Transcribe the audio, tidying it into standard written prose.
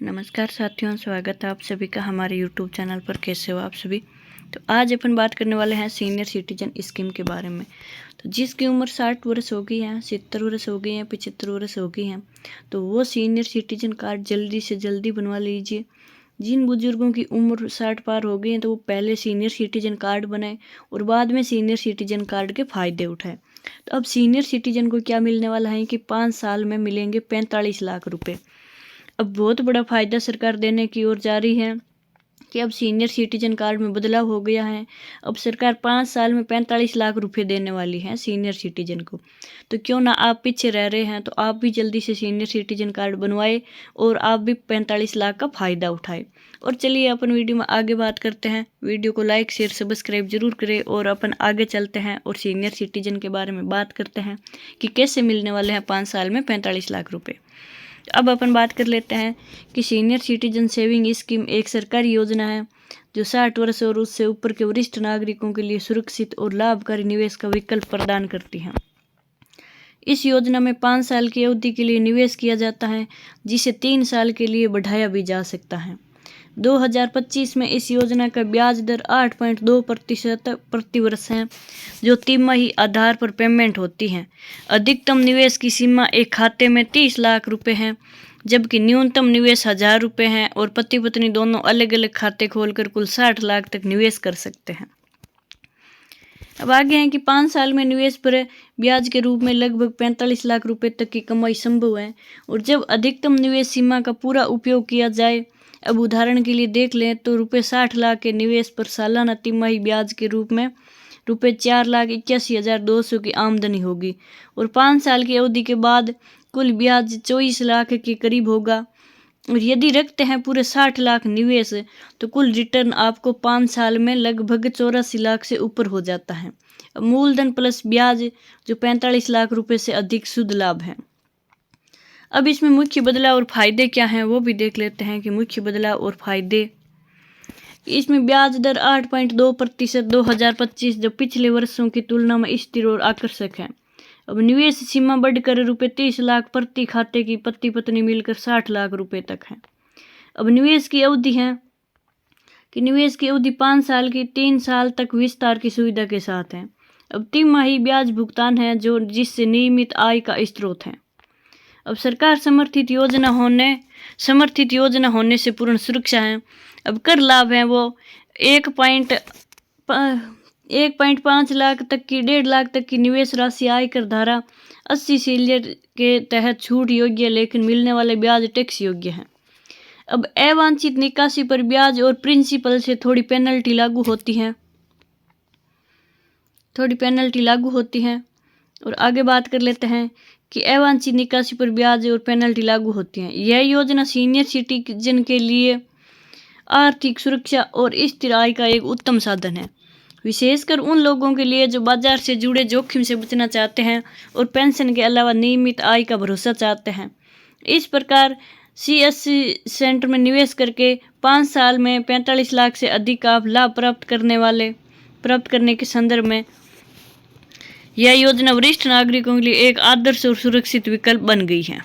नमस्कार साथियों, स्वागत है आप सभी का हमारे यूट्यूब चैनल पर। कैसे हो आप सभी। तो आज अपन बात करने वाले हैं सीनियर सिटीजन स्कीम के बारे में। तो जिसकी उम्र 60 वर्ष हो गई है, 70 वर्ष हो गई है, 75 वर्ष हो गई है, तो वो सीनियर सिटीजन कार्ड जल्दी से जल्दी बनवा लीजिए। जिन बुजुर्गों की उम्र 60 पार हो गई है तो वो पहले सीनियर सिटीजन कार्ड बनाए और बाद में सीनियर सिटीजन कार्ड के फ़ायदे उठाए। तो अब सीनियर सिटीजन को क्या मिलने वाला है कि 5 साल में मिलेंगे 45 लाख रुपये। अब बहुत बड़ा फ़ायदा सरकार देने की ओर जा रही है कि अब सीनियर सिटीजन कार्ड में बदलाव हो गया है। अब सरकार 5 साल में 45 लाख रुपए देने वाली है सीनियर सिटीजन को। तो क्यों ना आप पीछे रह रहे हैं तो आप भी जल्दी से सीनियर सिटीजन कार्ड बनवाए और आप भी 45 लाख का फ़ायदा उठाए। और चलिए अपन वीडियो में आगे बात करते हैं। वीडियो को लाइक शेयर सब्सक्राइब जरूर करें और अपन आगे चलते हैं और सीनियर सिटीजन के बारे में बात करते हैं कि कैसे मिलने वाले हैं 5 साल में 45 लाख रुपये। अब अपन बात कर लेते हैं कि सीनियर सिटीजन सेविंग स्कीम एक सरकारी योजना है जो 60 वर्ष और उससे ऊपर के वरिष्ठ नागरिकों के लिए सुरक्षित और लाभकारी निवेश का विकल्प प्रदान करती है। इस योजना में 5 साल की अवधि के लिए निवेश किया जाता है, जिसे 3 साल के लिए बढ़ाया भी जा सकता है। 2025 में इस योजना का ब्याज दर 8.2% प्रति वर्ष है, जो तिमाही आधार पर पेमेंट होती है। अधिकतम निवेश की सीमा एक खाते में 30 लाख रुपए है, जबकि न्यूनतम निवेश 1000 रुपये है और पति पत्नी दोनों अलग अलग खाते खोलकर कुल 60 लाख तक निवेश कर सकते हैं। अब आगे हैं कि 5 साल में निवेश पर ब्याज के रूप में लगभग 45 लाख रुपए तक की कमाई संभव है। और जब अधिकतम निवेश सीमा का पूरा उपयोग किया जाए, अब उदाहरण के लिए देख लें तो रुपये 60 लाख के निवेश पर सालाना तिमाही ब्याज के रूप में रुपये 4,81,200 की आमदनी होगी और 5 साल की अवधि के बाद कुल ब्याज 24 लाख के करीब होगा। और यदि रखते हैं पूरे 60 लाख निवेश तो कुल रिटर्न आपको 5 साल में लगभग 84 लाख से ऊपर हो जाता है। अब मूलधन प्लस ब्याज जो 45 लाख रुपए से अधिक शुद्ध लाभ है। अब इसमें मुख्य बदलाव और फायदे क्या हैं वो भी देख लेते हैं कि मुख्य बदलाव और फायदे। इसमें ब्याज दर 8.2% 2025 जो पिछले वर्षों की तुलना में स्थिर और आकर्षक है। अब निवेश सीमा बढ़कर रुपये 30 लाख प्रति खाते की पति पत्नी मिलकर 60 लाख रुपए तक है। अब निवेश की अवधि है कि निवेश की अवधि 5 साल की 3 साल तक विस्तार की सुविधा के साथ है। अब तिमाही ब्याज भुगतान है जो जिससे नियमित आय का स्रोत है। अब सरकार समर्थित योजना होने से पूर्ण सुरक्षा है। अब कर लाभ है वो 1.5 लाख तक की 1.5 लाख तक की निवेश राशि आयकर धारा 80 सीलियर के तहत छूट योग्य, लेकिन मिलने वाले ब्याज टैक्स योग्य है। अब अवांछित निकासी पर ब्याज और प्रिंसिपल से थोड़ी पेनल्टी लागू होती है। और आगे बात कर लेते हैं कि अवांछित निकासी पर ब्याज और पेनल्टी लागू होती है। यह योजना सीनियर सिटीजन के लिए आर्थिक सुरक्षा और स्थिर आय का एक उत्तम साधन है, विशेषकर उन लोगों के लिए जो बाजार से जुड़े जोखिम से बचना चाहते हैं और पेंशन के अलावा नियमित आय का भरोसा चाहते हैं। इस प्रकार CSC सेंटर में निवेश करके 5 साल में 45 लाख से अधिक आप लाभ प्राप्त करने के संदर्भ में यह योजना वरिष्ठ नागरिकों के लिए एक आदर्श और सुरक्षित विकल्प बन गई है।